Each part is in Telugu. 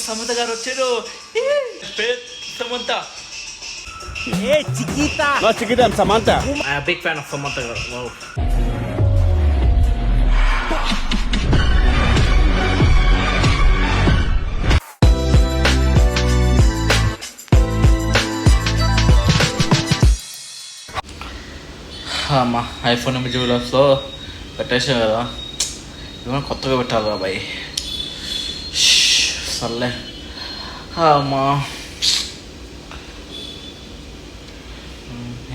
సమంత గారు వచ్చారు. Samantha Chiquita. No, chiquita, Samantha. Big fan of Samantha గారు. వావ్. అమ్మా ఐఫోన్ ఎనిమిది వ్లాగ్స్లో పెట్టేసాం కదా, ఏమైనా కొత్తగా పెట్టాలి రా బాయ్. సర్లే అమ్మా,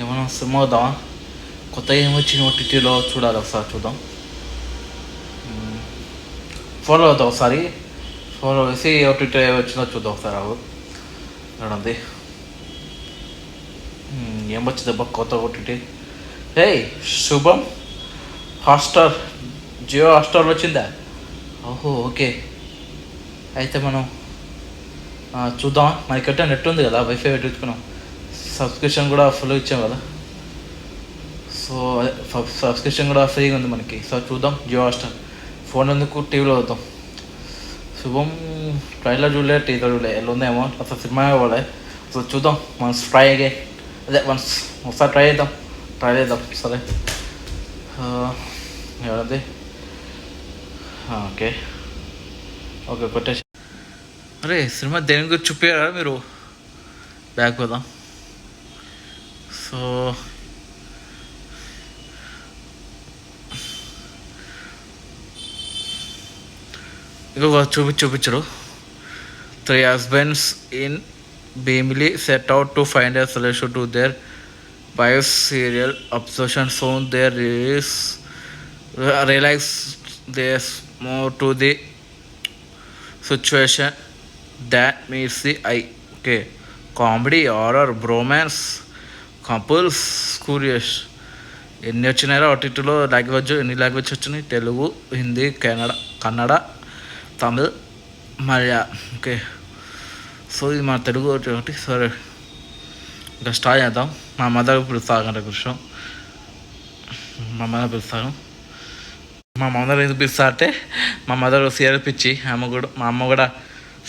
ఏమైనా సినిమా వద్దామా? కొత్తగా ఏమొచ్చింది ఓటీటీలో చూడాలి, ఒకసారి చూద్దాం. ఫాలో అవుతాం ఒకసారి, ఫాలో వేసి ఓటీటీ వచ్చిందో చూద్దాం ఒకసారి. అవు చూడండి ఏం వచ్చింది అబ్బా కొత్త ఓటీటీ. హే శుభం, హాట్స్టార్, జియో హాట్స్టార్ వచ్చిందా? ఓహో ఓకే, అయితే మనం చూద్దాం. మనకి నెట్ ఉంది కదా, వైఫై పెట్టుకున్నాం, సబ్స్క్రిప్షన్ కూడా ఫుల్ ఇచ్చాం కదా, సో సబ్స్క్రిప్షన్ కూడా ఫ్రీగా ఉంది మనకి. సో చూద్దాం జియో హాట్స్టార్. ఫోన్ ఎందుకు, టీవీలో చూద్దాం. శుభం ట్రైలర్ చూడలే, టీవీలో చూడలే, ఎలా ఉందేమో అసలు సినిమా ఇవ్వాలి. సో చూద్దాం, వన్స్ ట్రై అగైన్, అదే ఒకసారి ట్రై చేద్దాం సరే. ఏమంది ఓకే ఓకే కొట్టేసి. అరే సినిమా దేని గురించి చూపించారా మీరు? బ్యాక్ పోదాం. సో ఇంకొక చూపించరు. 3 husbands in Bimli set out to find a solution to their wife's serial obsession. Soon they realize there's more to the situation that meets the eye. Okay, comedy, horror, bromance, couples, curious. ఎన్ని వచ్చినాయో ఓటీటీలో లాంగ్వేజ్, ఎన్ని లాంగ్వేజ్ వచ్చినాయి? తెలుగు, హిందీ, కన్నడ, తమిళ్, మలయాళం. ఓకే, సో ఇది మన తెలుగు ఒకటి. సరే ఇంకా స్టార్ట్ చేద్దాం. మా మదర్ పిలుస్తాగంట కూర్చోం, మా మదర్ పిలుస్తాను. మా మదర్ ఎందుకు పిలుస్తా అంటే, మా మదర్ సీరియల్ పిచ్చి. మా అమ్మ కూడా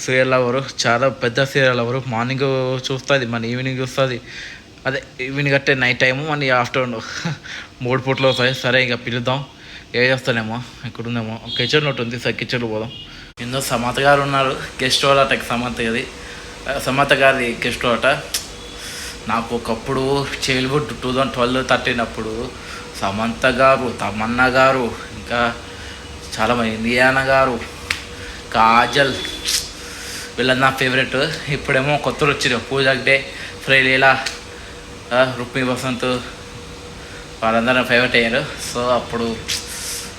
సీరియల్ అవ్వరు, చాలా పెద్ద సీరియల్ అవ్వరు. మార్నింగ్ చూస్తుంది, మన ఈవినింగ్ చూస్తుంది. అదే ఈవినింగ్ అంటే నైట్ టైము, మన ఆఫ్టర్నూన్ 3 పూటలు వస్తాయి. సరే ఇక పిలుద్దాం. ఏ చేస్తానేమో, ఇక్కడుందేమో కిచెన్ ఒకటి ఉంది. సరే కిచెన్లో పోదాం. ఇందులో సమంత గారు ఉన్నారు, గెస్ట్ హోల్ అట. సమంత గారి గెస్ట్ హోల్ అట. నాకు ఒకప్పుడు చైల్డ్హుడ్ 2012-13 అప్పుడు సమంత గారు, తమన్నా గారు, ఇంకా చాలామంది, ఇండియానా గారు, కాజల్, వీళ్ళది నా ఫేవరెట్. ఇప్పుడేమో కొత్తలు వచ్చినాయి, పూజాగ్డే, ఫ్రైలీలా, రుక్మి వసంత్, వాళ్ళందరూ ఫేవరెట్ అయ్యారు. సో అప్పుడు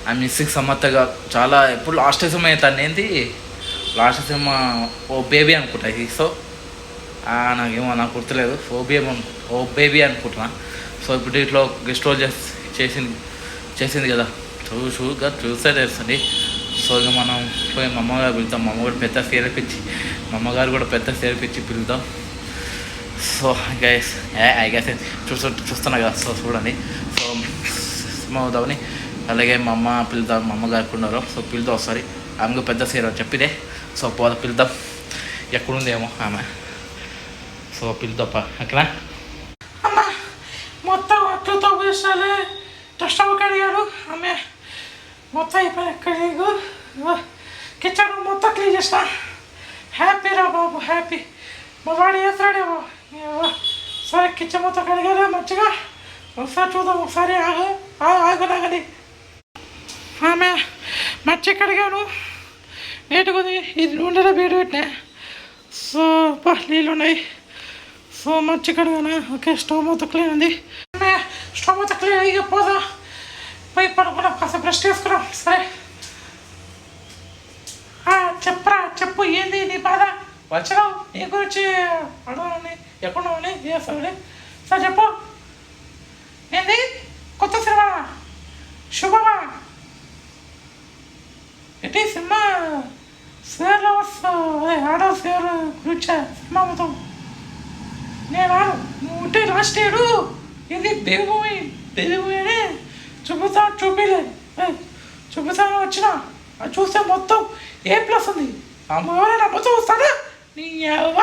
ఆ మిస్సింగ్ సమంత గారు చాలా. ఎప్పుడు లాస్ట్ సినిమా అవుతాను ఏంటి, లాస్ట్ సినిమా ఓ బేబీ అనుకుంటా. సో నాకేమో నాకు గుర్తులేదు, ఓ బేబీ అనుకుంటున్నా. సో ఇప్పుడు ఇట్లా గెస్ట్ రోల్ చేసింది కదా, చూస్తే తెలుస్తుంది. సో ఇక మనం పోయి మా అమ్మగారు పిలుద్దాం. మా అమ్మ కూడా పెద్ద సేరపించి, మా అమ్మగారు కూడా పెద్ద సేరపించి పిలుద్దాం. సో గైస్ చూస్తున్నా కదా, సో చూడండి. సో సినిమా అవుదామని, అలాగే మా అమ్మ పిలుద్దాం, మా అమ్మగారికి ఉన్నారు. సో పిలుద్దాం ఒకసారి. ఆమెకు పెద్ద సీర చెప్పిదే. సో పిలుద్దాం, ఎక్కడుందేమో ఆమె. సో పిలుద్దాం అక్కడ. అమ్మ మొత్తం అట్లతో వేసాలి, స్టవ్ కడిగారు ఆమె, మొత్తం అయిపోయి కడిగు, కిచెన్ మొత్తం క్లీన్ చేస్తా. హ్యాపీ రా బాబు, హ్యాపీ. మా వాడు చేస్తాడేమో. సరే కిచెన్ మొత్తం కడిగారా మంచిగా, ఒకసారి చూద్దాం. ఒకసారి ఆగనాగని. ఆమె మంచిగా కడిగాను, నీట్గా ఉంది. ఇది నూనెలో వేడి పెట్టినా. సో నీళ్ళు ఉన్నాయి. సో మంచిగా కడిగాను. ఓకే, స్టవ్ మొత్తం క్లీన్ ఉంది. స్టవ్ మొత్తం క్లీన్ అయ్యి పోదా, పోయి పడుకున్నాం, కాస్త బ్రష్ చేసుకున్నాం. సరే చెప్పు ఏంది నీ బాధ? వచ్చినావు నీ గురించి అడగాలని, ఎక్కడున్నావని చేస్తామని. సరే చెప్పు, ఏంది కొత్త సినిమా శుభమా? ఏంటి సినిమా సేర్లో వస్తావు? ఆడ సేర్ గురించా సినిమా మొత్తం? నేను ఆడు నువ్వు ఉంటే లాస్ట్ ఏడు ఇది బేబీ మూవీ అని చూపిస్తాను వచ్చిన అది చూస్తే మొత్తం A+ ఉంది. అమ్మవారు అబ్బతో వస్తాడా నీ అవ్వ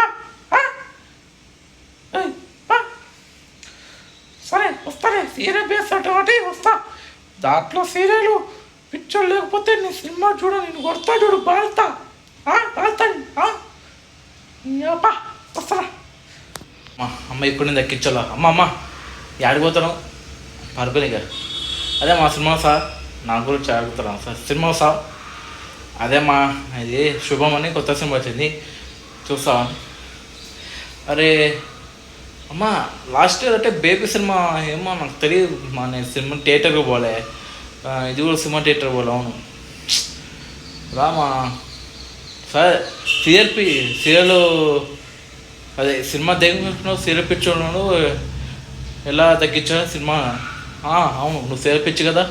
సరే వస్తానే సీరియల్ బేస్డ్ ఒకటి వస్తా దాంట్లో సీరియల్ పిక్చర్ లేకపోతే నీ సినిమా చూడ నేను కొడతా చూడు బాల్తా అబ్బా వస్తారా అమ్మ ఇప్పుడు నేను దక్కించాలా అమ్మ యాడికి పోతాను పరుకుని గారు అదే మా సినిమా సార్ నా గురించి అడుగుతున్నాను సార్ సినిమా సార్ అదే మా ఇది శుభం అని కొత్త సినిమా వచ్చింది చూస్తాను అరే అమ్మ లాస్ట్ ఇయర్ అంటే బేబీ సినిమా ఏమో నాకు తెలియదు మా నేను సినిమా థియేటర్కి పోలే ఇది కూడా సినిమా థియేటర్ పోలే అవును రామా సార్ సీరియల్ అదే సినిమా దగ్గర సీరియల్ పిచ్చి ఉన్నాడు ఎలా తగ్గించా సినిమా అవును నువ్వు సీరియల్ పిచ్చి కదా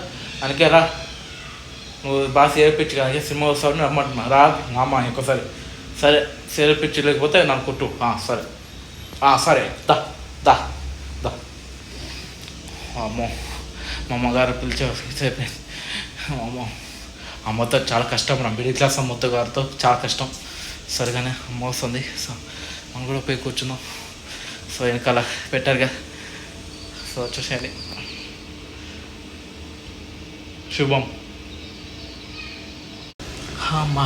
అందుకే రా నువ్వు బాగా సీరియల్ పిచ్చి కదా సినిమా వస్తావు రమ్మంటున్నా రా అమ్మ ఇంకోసారి సరే సీరియల్ పిచ్చి లేకపోతే నాకు కొట్టు సరే సరే దా దా దా అమ్మో మా అమ్మగారు పిలిచే ఫిక్స్ అయిపోయింది అమ్మతో చాలా కష్టం రా మిడిల్ క్లాస్ అమ్మతో గారితో చాలా కష్టం సరిగానే అమ్మ వస్తుంది సో మనం కూడా పోయి కూర్చున్నాం సో వెనకాల పెట్టారు కదా సో వచ్చేసేయండి శుభం అమ్మా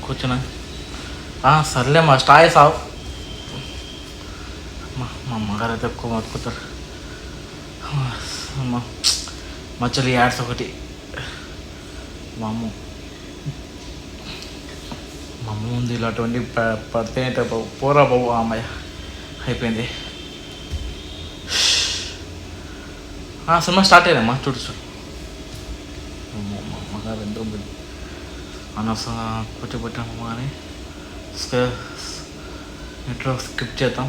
కూర్చున్నా సర్లే మా స్టాయ్ సావు మా అమ్మగారు అయితే ఎక్కువ మతుకుతారు మా చెల్లి యాడ్స్ ఒకటి మా అమ్మ ముందు ఇలాంటివన్నీ పడితే పోరా బాబు అమ్మాయి అయిపోయింది సినిమా స్టార్ట్ అయ్యామ్మా చూడు మా అమ్మగారు ఎంతో అనవసరంగా కూర్చోబెట్టాము కానీ ఇంట్లో స్కిప్ చేద్దాం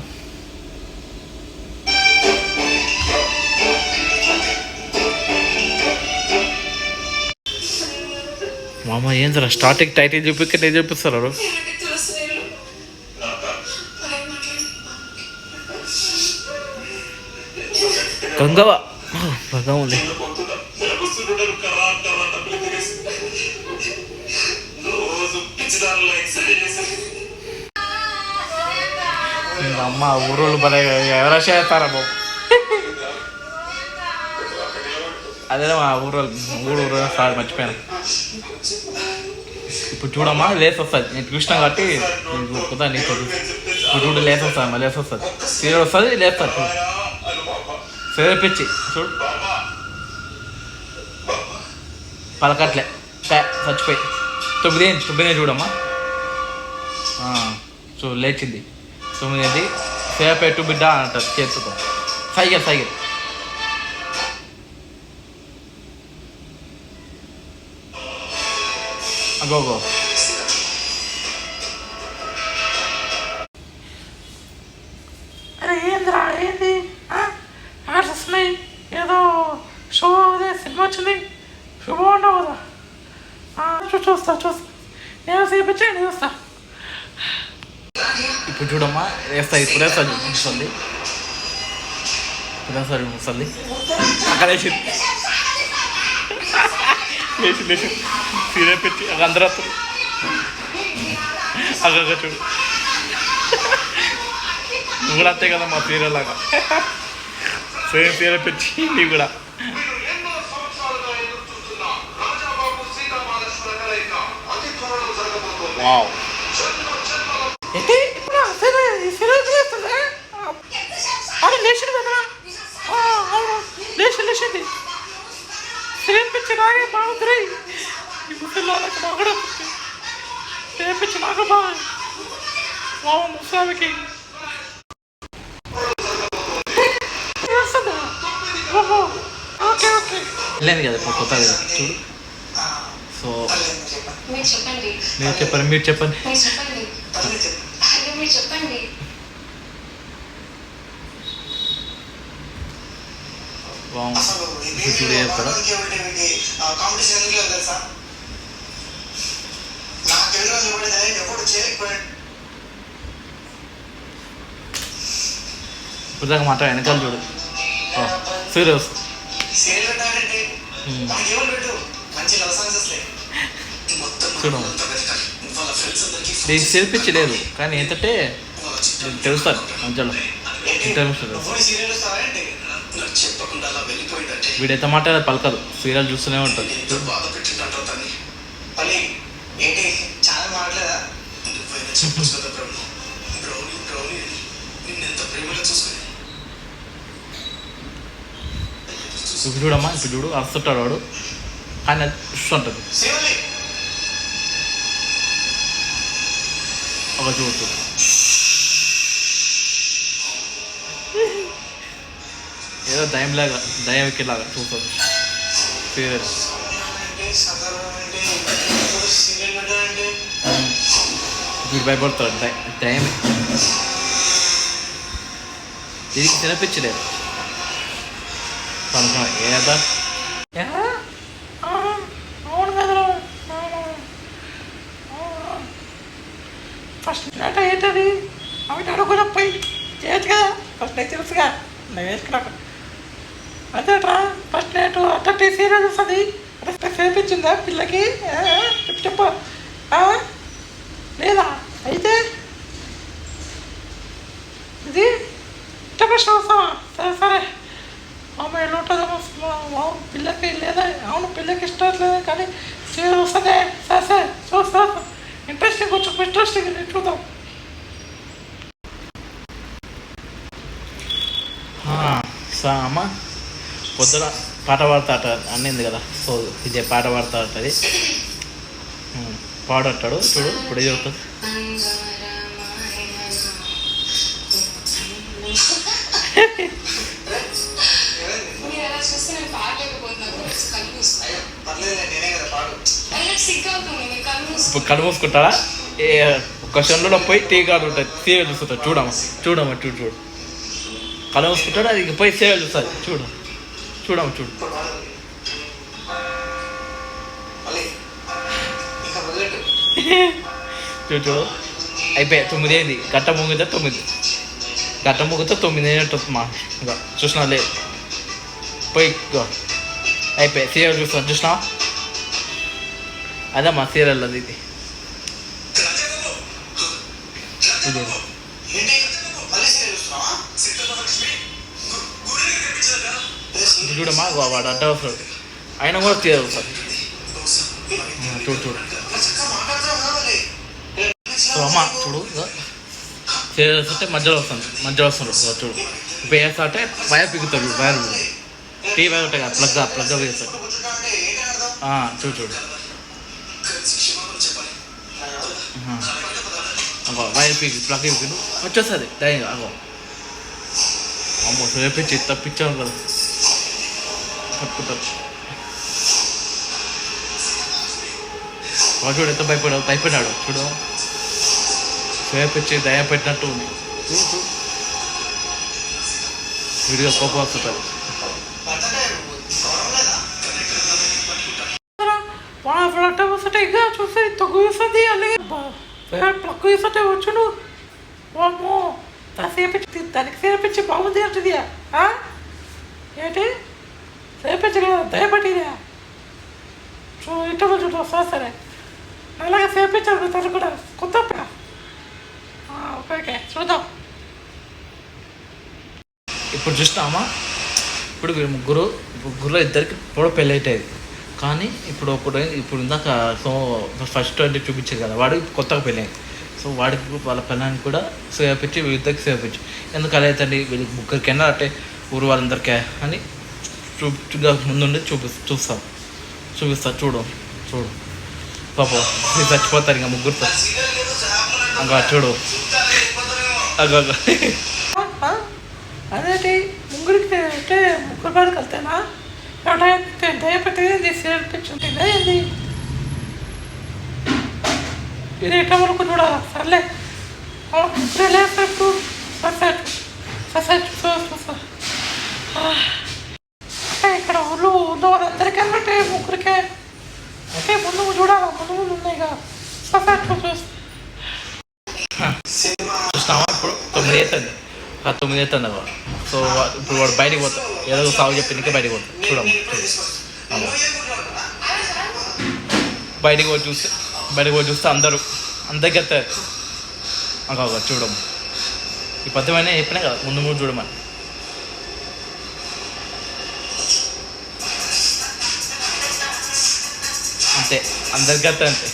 మా అమ్మ ఏంటరా స్టార్టింగ్ టైటిల్ చూపిస్తే చూపిస్తారు గంగవ్వ బాగా ఉంది అమ్మ ఊరోళ్ళు భలే ఎవరా చేస్తారా బాబు అదే మా ఊరు సార్ మర్చిపోయాను ఇప్పుడు చూడమ్మా లేసి వస్తుంది నేను చూసినా కాబట్టి కుదా నీకు ఇప్పుడు చూడు లేసి వస్తుంది అమ్మా లేసి వస్తుంది సీరియల్ వస్తుంది లేస్తుంది చూడు సీరియల్ పిచ్చి చూడు పలకట్లే చచ్చిపోయి 9 చూడమ్మా లేచింది 9 సేపెట్టు బిడ్డ అంటారు చేతుతో సైకిల్ గో అరే ఏంద్రా ఏంది యాడ్స్ వస్తున్నాయి ఏదో షో అదే సినిమా వచ్చింది శుభం ఉండవు కదా చూస్తా నేను చూపించే చూస్తా ఇప్పుడు చూడమ్మా వేస్తా ఇప్పుడే చూపిస్తుంది చూపిస్తుంది అక్కడ లేచి సీరియల్ పెట్టి అందరూ అక్కడ చూడు నువ్వు కూడా అంతే కదా మా సీరియల్ లాగా సేమ్ సీరియల్ పెట్టి నీవు కూడా వావ్ లేచింది కదా లేచింది సేమ్ పిచ్చి నాగే బాగుంది పిల్లలకు బాగా సేమ్ పిచ్చి నాకు బాగా మామ ముసావికి లేదు కదా ఇప్పుడు కొత్త కదా చూడు సో మీరు చెప్పండి చూడు చెప్తారా ఇప్పుడు దాకా మాట వెనకాల చూడు సీరియస్ చూడు దీనికి చేర్పించి లేదు కానీ ఏంటంటే తెలుస్తుంది మధ్యలో ఇంటర్వ్యూ వీడైతే మాట పలకదు, సీరియల్ చూస్తూనే ఉంటుంది. ఇప్పుడు చూడమ్మా, ఇప్పుడు చూడు అరుస్తుంటాడు వాడు, ఆయన చూస్తుంటుంది. ఒక చూడు ఏదో దయంలాగా దయం ఎక్కేలాగా చూస్తుంది సీరియల్. వీడు భయపడతాడు దయమే. దీనికి తినిపించలేదు ఏదా. అవును కదా, ఫస్ట్ డేటా ఏంటది అవి అడుగుదా పోయి చేయొచ్చు కదా, ఫస్ట్ నేను తెలుసుగా నేను వేసుకున్నాక అదేట్రా ఫస్ట్ నైట్ అట్లా సీరియల్ వస్తుంది రెస్పెక్ట్ చేయించిందా పిల్లకి చెప్పు లేదా అయితే ఇది ప్రశ్న వస్తావా? సరే సరే అమ్మ ఎలా ఉంటుందో పిల్లకి లేదా, అవును పిల్లకి ఇష్టం లేదు కానీ సీరియల్ వస్తుంది. సరే సరే చూస్తా, ఇంట్రెస్టింగ్ కొంచెం ఇంట్రెస్టింగ్ చూద్దాం. అమ్మ పొద్దున పాట పాడతాట అన్నింది కదా, సో ఇదే పాట పాడతాటది పాడతాడు చూడు ఇప్పుడు ఇది అవుతుంది. ఇప్పుడు కళ్ళు మూసుకుంటారా? ఒక షన్లో పోయి టీ కార్డు ఉంటుంది, సీరియల్ చూస్తుంటాడు. చూడమ్మా చూడమ్మా చూడు చూడు కళ్ళు మూసుకుంటాడు, అది పోయి సీరియల్ చూస్తుంది. చూడు చూడమ్మా చూడు చూడు చూడు అయిపోయాయి. 9 అయింది, గట్ట ముగితే 9, గట్ట ముగితే 9 అయినట్టు మా ఇంకా చూసినా లేదు పోయి అయిపోయాయి. సీరియల్ చూస్తాను చూసినా, అదే మా సీరియల్ అది. ఇది చూడమ్మా వాడు అడ్డ వస్తాడు, ఆయన కూడా సీరియల్ వస్తాడు. చూడు చూడు అమ్మ చూడు సీరియల్ వస్తుంటే మధ్యలో వస్తున్నాడు చూడు. ఇప్పుడు వేస్తా అంటే వైర్ పిగుతాడు, వైర్ టీ వైర్ ఉంటాయి కదా ప్లగ్ వేస్తాడు. చూడు చూడు వైర్ పీకి ప్లగ్ పీకిను వచ్చేస్తుంది ధైర్యంగా. అమ్మో వేపించి తప్పించాను కదా పట్టుకుంటారు. చూడు ఎంత భయపడ్డాడు చూడు, వేపించి దయ పెట్టినట్టు ఉంది. చూడు విడిగా కోపం వస్తుంటారు. వస్తుంటే ఇంకా చూస్తే తగ్గు వేస్తుంది, అలాగే ప్లగ్ వేస్తుంటే వచ్చును. అమ్మో దానికి సేపించి బాగుంది అంటుంది. ఏంటి సేపించి కదా దయపట్టిదా ఇంటర్వ్యూ చూడు వస్తా. సరే అలాగే సేపించాడు తను కూడా కొత్త. ఓకే ఓకే చూద్దాం. ఇప్పుడు చూసినామా, ఇప్పుడు ముగ్గురులో ఇద్దరికి ఇప్పుడు పెళ్ళి అవుతుంది. కానీ ఇప్పుడు ఇందాక సో ఫస్ట్ అంటే చూపించారు కదా, వాడు కొత్తగా పెళ్ళైంది. సో వాడికి వాళ్ళ పిల్లలకి కూడా సేపించి వీళ్ళకి సేపించి ఎందుకు అలా అవుతుంది వీళ్ళకి ముగ్గురికైనా అంటే ఊరు వాళ్ళందరికీ అని ముందుండి చూపిస్తా చూడు చూడు పాప చచ్చిపోతారు ఇంకా ముగ్గురితో. అగా చూడు అదేంటి ముగ్గురికి అంటే ముగ్గురు బాధకు వెళ్తానా దయపెట్టి సేర్పించింది ఏంది ఇది ఎట్లా వరకు చూడాలా? సర్లే ఇక్కడ ఊళ్ళో ఉన్న వాళ్ళందరికీ అంటే ముగ్గురికే అంటే ముందు చూడాలా, ముందు ఉన్నాయి కదా చూస్తావా. ఇప్పుడు 9 అవుతుంది, 9 అవుతుంది అవ్వ. సో ఇప్పుడు వాడు బయటికి పోతాడు, ఏదో సాగు చెప్పిందికే బయటికి పోతాడు. చూడమ్మా బయటికి పోయి చూస్తే అందరూ అందరికి ఎత్తారు ఒక చూడము ఈ పద్యమైన చెప్పినా కదా ముందు ముందు చూడమని. అంతే అందరికి ఎత్తా అంతే.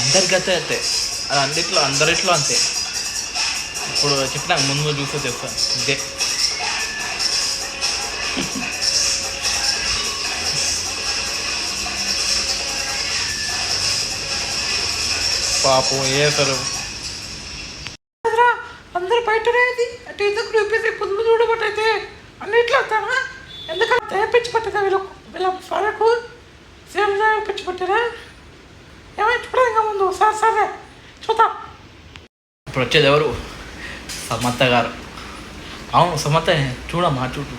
అందరికి అయితే అయితే అది అన్నిట్లో అందరిట్లో అంతే. ఇప్పుడు చెప్పినా ముందు ముందు చూస్తే చెప్తాను ఇదే. పాపం ఏసారు అందరు బయటనేది అంటే ఎందుకు చూపించి ముందు చూడబట్టయితే అన్నిట్లో వస్తానా ఎందుకంటే తెప్పించి పట్టదా వీళ్ళ ఫరకు సేమ్ తెప్పించి పట్టారా ఏమైనా చూడదు ఇంకా ముందు సరే సరే చూద్దాం. ఇప్పుడు వచ్చేది ఎవరు? సమర్థ గారు. అవును సమర్థ చూడమ్మా చూడు.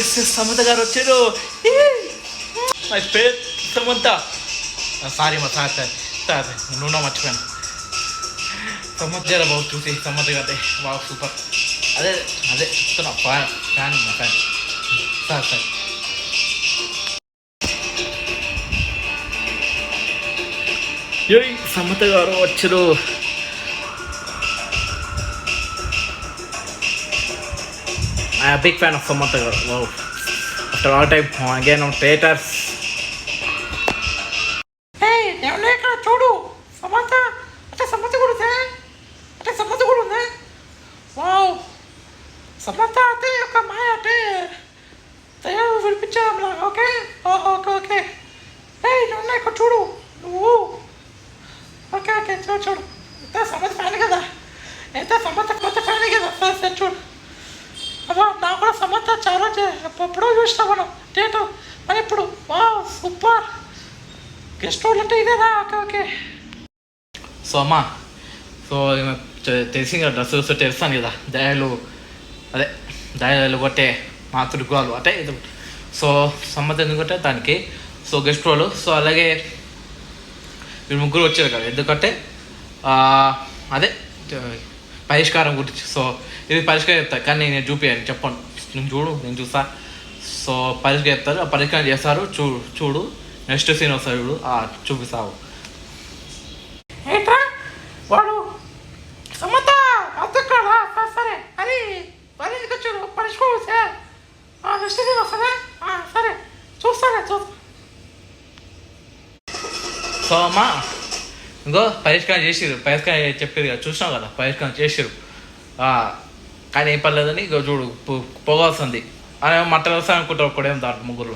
ఎస్ ఎస్ సమర్థ గారు వచ్చారు. మై పేరు సమంత. సారీ మా సార్ సార్ సార్ నువ్వు మర్చిపోయాను. సమర్థ గారు బాబు చూసి సమర్థ గారు బాబు సూపర్. అదే అదే చెప్తున్నా ఫ్యాన్ ఫ్యాన్ మా ఫ్యాన్ సార్ సార్. సమర్థ గారు వచ్చారు. ఐ బిగ్ ఫ్యాన్ ఆఫ్ సమర్థ గారు. Wow after all time again on theatres. ఇక్కడ చూడు సమర్థ అంటే సమర్థ కూడా ఉందా అంటే సమర్థ కూడా ఉందా. వావ్ సమర్థ అంటే ఒక మాయ అంటే తయారు వినిపించాము. ఓకే ఓకే ఓకే నువ్వు ఇక్కడ చూడు నువ్వు. ఓకే ఓకే చూడు చూడు ఎంత సమర్థ ఫ్యాన్ కదా ఎంత సమర్థ కొత్త ఫ్యాన్ కదా సార్ సార్ చూడు. అబ్బా నాకు కూడా సమర్థ చాలా ఎప్పుడో చూసినా మనం థియేటర్ మరి ఇప్పుడు వా సూపర్. గెస్ట్ రోల్ అంటే ఇదేనా. ఓకే ఓకే సో అమ్మా సో తెలిసి కదా డ్రెస్ చూస్తే తెలుస్తాను కదా దయాలు అదే దయాలు కొట్టే మాతృగాలు అంటే ఇది. సో సమర్థ ఎందుకంటే దానికి సో గెస్ట్ రోల్. సో అలాగే వీళ్ళు ముగ్గురు వచ్చారు కదా ఎందుకంటే అదే పరిష్కారం గురించి. సో ఇది పరిష్కారం చెప్తారు కానీ నేను చూపించాను చెప్పండి నేను చూడు నేను చూస్తా. సో పరిష్కారం చెప్తారు ఆ పరిష్కారం చేస్తారు చూడు నెక్స్ట్ సీన్ వస్తారు చూడు చూపిస్తావు. వాడు సమర్థ అర్థకాడా సరే అది మరి వచ్చాడు పరిష్కారం సార్ నెక్స్ట్ సీన్ వస్తారా సరే చూస్తారా చూస్తా. సో అమ్మా ఇంకో పరిష్కారం చేసిరు పరిష్కారం చెప్పేది కదా చూసినావు కదా పరిష్కారం చేసిరు కానీ ఏం పర్లేదని ఇక చూడు పొగ వస్తుంది అని మట్టలు వస్తాయి అనుకుంటారు ఒక్కడేం దాంట్లో ముగ్గురు.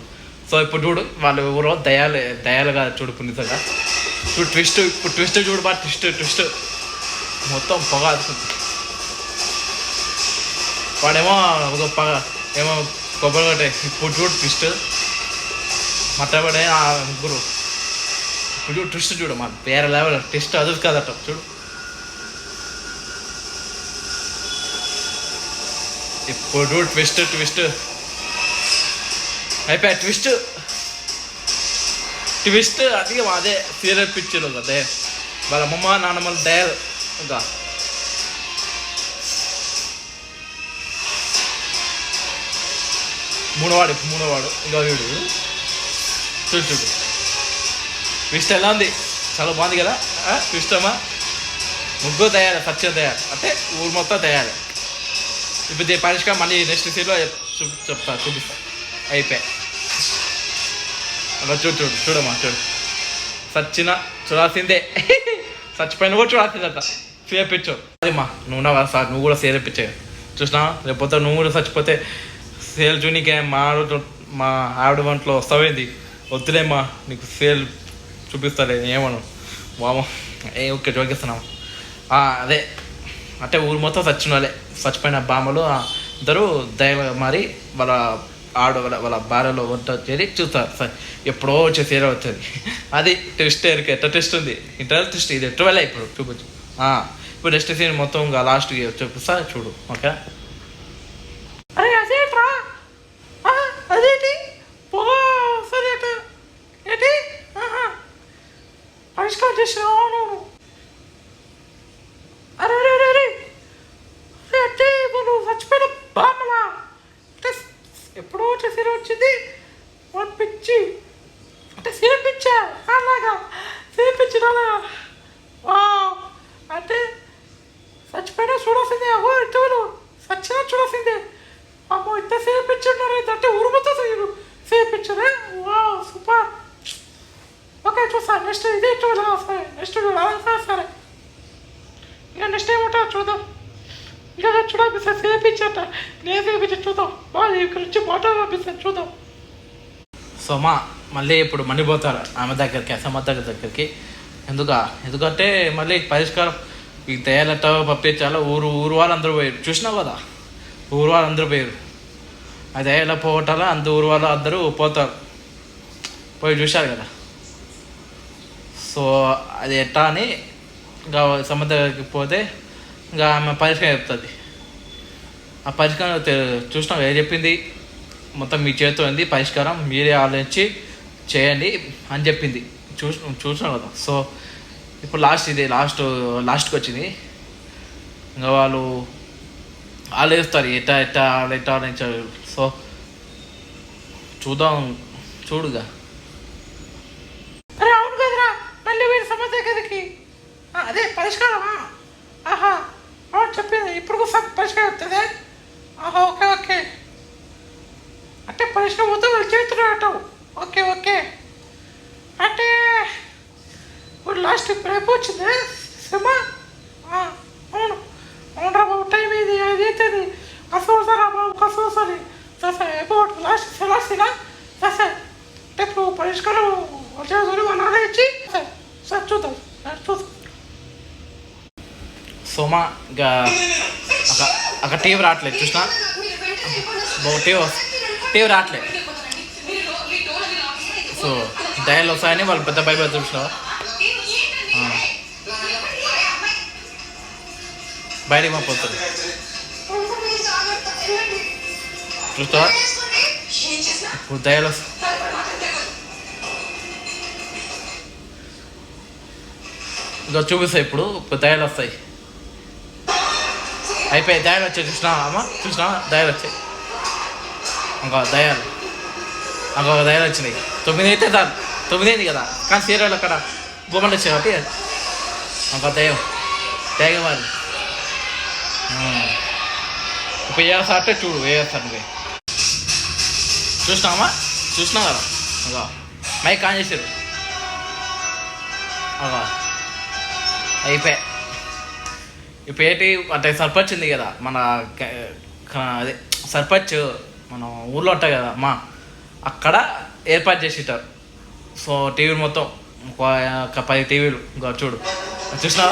సో ఇప్పుడు చూడు వాళ్ళు ఎవరో దయాలుగా చూడు పుణ్యతగా చూడు ట్విస్ట్ ఇప్పుడు ట్విస్ట్ చూడు బా ట్విస్ట్ మొత్తం పొగ వస్తుంది. వాడేమో ఒక పొగ ఏమో కొబ్బరి కొట్టే ఇప్పుడు చూడు ట్విస్ట్ మట్టబడే ఆ ముగ్గురు. ఇప్పుడు చూడు ట్విస్ట్ చూడు మా వేరే లెవెల్ ట్విస్ట్ అది కదట చూడు. ఇప్పుడు ట్విస్ట్ అయిపోయా ట్విస్ట్ అది అదే సీరియల్ పిక్చర్ అదే వాళ్ళ అమ్మమ్మ నాన్నమ్మల దయాలు ఇంకా మూడోవాడు ఇంకా వీడు చూడు ట్విస్ట్ ఎలా ఉంది చాలా బాగుంది కదా ట్విస్ట్ అమ్మా. ముగ్గురు తయారు సత్యం తయారు అంటే ఊరు మొత్తం తయారు. ఇప్పుడు పరిష్కారం మళ్ళీ నెక్స్ట్ సీన్లో చూపిస్తా అయిపోయా. అలా చూడమ్మా చూడు సచ్చిన చూడాల్సిందే చచ్చిపోయిన కూడా చూడాల్సిందట చేపించు. అదేమ్మా నువ్వు సార్ నువ్వు కూడా సేల్ ఇప్పించే చూసినా రేపు నువ్వు కూడా చచ్చిపోతే సేల్ చూనికే మా ఆవిడ వంటలో వస్తావేంది వద్దులేమ్మా నీకు సేల్ చూపిస్తాలే ఏమను వామో ఓకే జోకిస్తున్నాము. అదే అంటే ఊరు మొత్తం చచ్చిన వాళ్ళే చచ్చిపోయిన బామ్మలు అందరూ దయ మారి వాళ్ళ భార్యలో వంట చేరి చూస్తారు సార్ ఎప్పుడో వచ్చే సీరియల్ వచ్చేది అది ట్విస్ట్ ఎట్లా ట్విస్ట్ ఉంది ఇంటర్వెల్ ట్విస్ట్ ఇది ఎట్లా ఇప్పుడు చూపించు. ఇప్పుడు నెక్స్ట్ సీన్ మొత్తం ఇంకా లాస్ట్ చూపిస్తా చూడు ఓకే. పరిష్కారం చేసిన సూపర్. ఓకే చూస్తాను. నెక్స్ట్ ఇది చూడాలి. సరే నెక్స్ట్ చూడాలి. సరే ఇంకా నెక్స్ట్ ఏముంటుందో చూద్దాం. ఇంకా చూడాలనిపిస్తుంది చేయించట లేదు చేయించి చూద్దాం. బాగా ఇక్కడ నుంచి మాట్లాడాలనిపిస్తుంది చూద్దాం. సో మళ్ళీ ఇప్పుడు పోతారు ఆమె దగ్గరికి, అసమ్మ దగ్గరికి. ఎందుకంటే మళ్ళీ పరిష్కారం ఈ దయాలట పంపించాలో ఊరు వాళ్ళందరూ పోయారు. చూసినావు కదా, ఊరు వాళ్ళందరూ పోయారు. ఆ దయాల పోవటాలో ఊరు వాళ్ళు అందరూ పోతారు, పోయి చూశారు కదా. సో అది ఎట్టా అని ఇంకా సమ్మత దగ్గరికి పోతే ఇంకా ఆమె పరిష్కారం చెప్తుంది. ఆ పరిష్కారం చూసినావు ఏం చెప్పింది, మొత్తం మీ చేతితో ఉంది పరిష్కారం, మీరే ఆలోచించి చేయండి అని చెప్పింది. చూసినావు కదా. సో ఇప్పుడు లాస్ట్కి వచ్చింది. ఇంకా వాళ్ళు ఆలోచిస్తారు ఎట్టా ఆలోచించారు. సో చూడుగా. అరే అవును కదరా, మళ్ళీ వీడి సమస్య కదకి అదే పరిష్కారమా? ఆహా అవును చెప్పింది. ఇప్పుడు పరిష్కారం వస్తుంది. ఆహా ఓకే అంటే పరిష్కారం మొత్తం వాళ్ళు చేస్తున్నాడు. ఓకే అంటే ఇప్పుడు లాస్ట్ రేపు వచ్చింది సినిమా. అవునరా బాబు, టైం ఇది అవుతుంది. కసోసరా బాబు కసోసరి సరే అబౌట్ లాస్ట్ సరే అంటే ఇప్పుడు పరిష్కారం వచ్చేసరి మన ఆలోచించి సరే చూద్దాం. సోమా ఇంకా అక్కడ టీవీ రావట్లేదు. చూసినా టీవీ రావట్లేదు. సో దయాలు వస్తాయని వాళ్ళు పెద్ద భయపడి చూసినావా, బయటికి పంపుతుంది. చూస్తావా ఇప్పుడు దయాలు ఇంకా చూపిస్తాయి. ఇప్పుడు దయాలు వస్తాయి. అయిపోయి దయాలు వచ్చాయి. చూసినా దయాలు వచ్చాయి. ఇంకో దయాలు వచ్చినాయి. 9 అయితే చాలు. 9 అయింది కదా, కానీ సీరియల్ అక్కడ బొమ్మలు వచ్చాయి కాబట్టి ఇంకో దయ వాళ్ళు ఇప్పుడు వేస్తాడు అంటే చూడు వేస్తాడు. నువ్వే చూసినావా కదా. ఇంకా మైక్ ఆన్ చేశారు. అయిపోయి ఇప్పుడు ఏంటి అంటే సర్పంచ్ ఉంది కదా మన అదే సర్పంచ్ మన ఊళ్ళో ఉంటాయి కదా అక్కడ ఏర్పాటు చేసేటారు. సో టీవీలు మొత్తం ఒక 10 టీవీలు ఇంకా చూసినా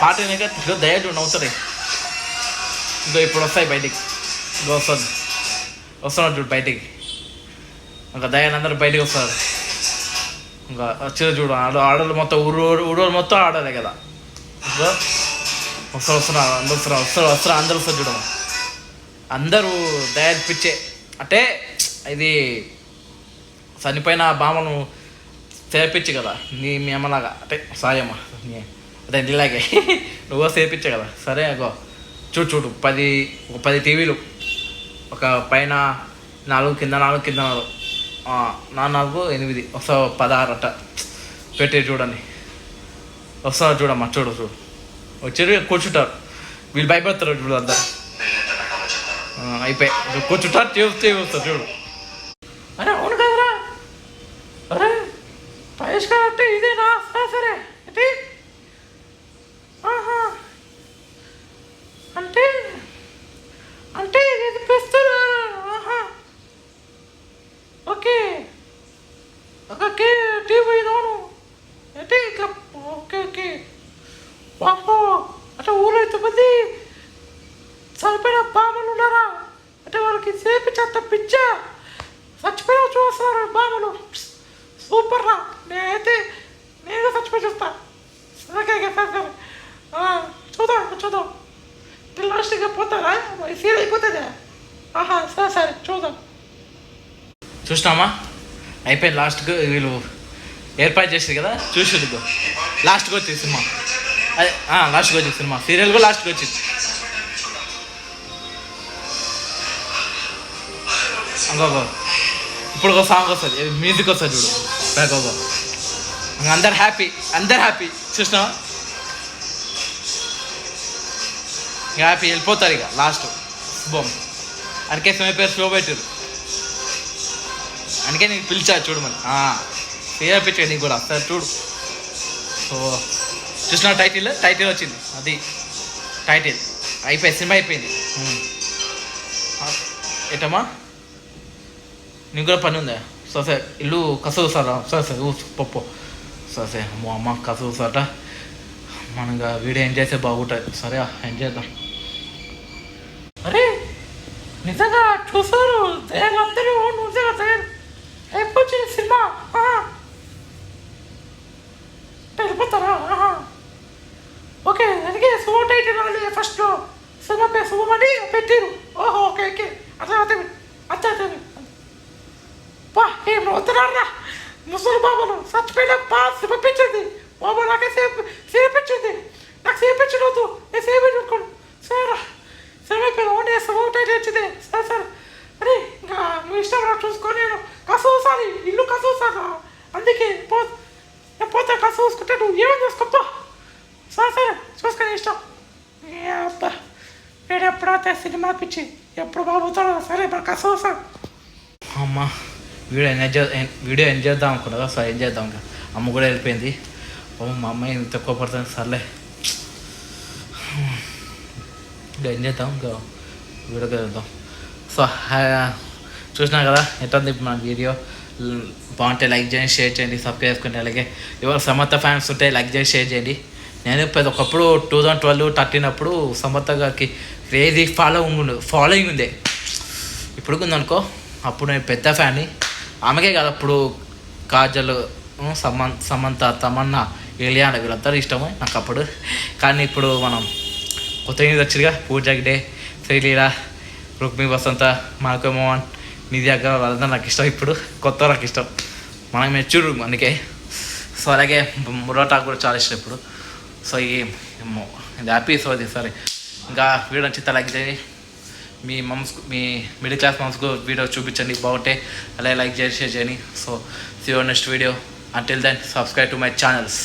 పాట దయ చూడు నవ్వుతుంది. ఇంకా ఇప్పుడు వస్తాయి బయటికి. ఇంకా వస్తున్నారు చూడు బయటికి. ఇంకా దయాలందరూ బయటికి వస్తారు. ఇంకా వచ్చి చూడు ఆడలు మొత్తం ఊరు మొత్తం ఆడాలి కదా. ఇంకా వస్తున్నారు అందరూ వస్తారు చూడము. అందరూ దయాపిచ్చే అంటే ఇది చనిపోయిన బామ్మను చేర్పించు కదా మీ అమ్మలాగా. అంటే సాయమ్మ అదే నీలాగే నువ్వు చేర్పించే కదా. సరే అగో చూడు 10 టీవీలు, ఒక పైన 4 కింద 4 4 8 వస్తా 16 అట్ట పెట్టి చూడండి. వస్తున్నారు చూడమ్మా చూడు వచ్చి కూర్చుంటారు. వీళ్ళు భయపడతారు చూడు అందరు. అయిపోయి కూర్చుంటారు చూస్తారు చూడు. అరే అవును కదరా. అరే పరిష్కారం అంటే ఇదేనా? సరే అంటే ఇది పెస్తున్నా. ఓకే టీవీ నోను అంటే ఇట్లా ఓకే పాప అంటే ఊళ్ళో ఎంతమంది చనిపోయిన బామలు ఉన్నారా అంటే వాళ్ళకి చేపించేంత పిచ్చా చచ్చిపోయినా చూస్తారు బామలు. సూపర్ రా. నేను చచ్చిపోయి చూస్తా. సరే చూద్దాం లాస్ట్గా పోతారా సీల్ అయిపోతుందా? సరే చూద్దాం. చూసినామా అయిపోయింది. లాస్ట్కి వీళ్ళు ఏర్పాటు చేసేది కదా చూసి లాస్ట్కి వచ్చింది సినిమా. అదే లాస్ట్కి వచ్చింది సినిమా. సీరియల్ కూడా లాస్ట్కి వచ్చింది. ఇంకొక ఇప్పుడు ఒక సాంగ్ వస్తుంది, మ్యూజిక్ వస్తుంది చూడు బ్యాక్. అందరు హ్యాపీ చూసినావా. హ్యాపీ వెళ్ళిపోతారు ఇక లాస్ట్ శుభం. అందుకే సమయ పేరు స్లో పెట్టారు. అందుకే నీకు పిలిచా చూడు మరి పేరు పెట్టాడు నీకు కూడా వస్తారు చూడు. సో చూసిన టైటిల్ వచ్చింది, అది టైటిల్ అయిపోయింది, సినిమా అయిపోయింది. ఏటమ్మా నీకు కూడా పని ఉందా? సరే ఇల్లు కసవు సారా, సరే పప్పు సరే అమ్మ కసవు సాట. మనం వీడియో ఎంజాయ్ చేస్తే బాగుంటుంది. సరే ఎంజాయ్ చేద్దాం. అరే నిజంగా చూసారు అందరూ నిజంగా అయిపోయింది సినిమా. వెళ్ళిపోతారా? ఓకే అందుకే శుభ టైటిల్ రాలి ఫస్ట్లో సినిమా పేరు శుభమని పెట్టారు. ఓహో ఓకే ఓకే అర్థం బా ఏం వస్తున్నారా ముసలి బాబాను చచ్చిపోయిన పంపించింది బాబా. నాకే సేపించింది, నాకు సేపించడవద్దు, నేను సేపించుకోను. సరే సినిమా అయిపోయింది. ఓన్లీ శుభ టైటిల్ వచ్చింది. సరే సరే అరే ఇంకా మీ ఇష్టం రా చూసుకొని. నేను కసూసారి ఇల్లు కసూసారా, అందుకే పోతే కసు చూసుకుంటే నువ్వు ఏమేమి చూసుకోపో. సరే సరే చూసుకొని ఇష్టం. అబ్బా వీడు ఎప్పుడైతే సినిమా పిచ్చి ఎప్పుడు బాబుతాడో. సరే మరి కసు సార్ అమ్మ వీడియో ఎంజాయ్ చేద్దాం అనుకున్నా. సో ఏం చేద్దాం ఇంకా అమ్మ కూడా వెళ్ళిపోయింది. మా అమ్మాయి ఇంత తక్కువ పడుతుంది. సర్లే ఇంకా ఏం చేద్దాం, ఇంకా వీడియోకి వెళ్దాం. సో చూసినా కదా ఎట్టుంది ఇప్పుడు మన వీడియో. బాగుంటే లైక్ చేయండి, షేర్ చేయండి, సబ్స్క్రైబ్ చేసుకోండి. అలాగే ఎవరు సమర్థ ఫ్యాన్స్ ఉంటే లైక్ చేసి షేర్ చేయండి. నేను ఒకప్పుడు 2012-13 అప్పుడు సమర్థ గారికి క్రేజీ ఫాలోయింగ్ ఉంది. ఇప్పుడు ఉందనుకో. అప్పుడు నేను పెద్ద ఫ్యాన్ని. ఆమెకే కాదు, అప్పుడు కాజల్, సమంత, తమన్నా, ఇలియానా వీళ్ళందరూ ఇష్టమే నాకు అప్పుడు. కానీ ఇప్పుడు మనం కొత్త న్యూస్ వచ్చిందిగా, పూజా డే, శ్రీలీల, రుక్మి వసంత, మాల్కో మోహన్, నిధి అగర్వాల్ వాళ్ళందరూ నాకు ఇష్టం. ఇప్పుడు కొత్త నాకు ఇష్టం, మనకు మెచ్యూర్ అందుకే. సో అలాగే మురాటాకు కూడా చాలా ఇష్టం ఇప్పుడు. సో ఇది హ్యాపీ. సో అది సరే ఇంకా వీడియో నచ్చితే లైక్ చేయండి. మీ మిడిల్ క్లాస్ మమ్స్కు వీడియో చూపించండి బాగుంటే. అలాగే లైక్ చేసి షేర్ చేయండి. So see you next video. Until then subscribe to my channels.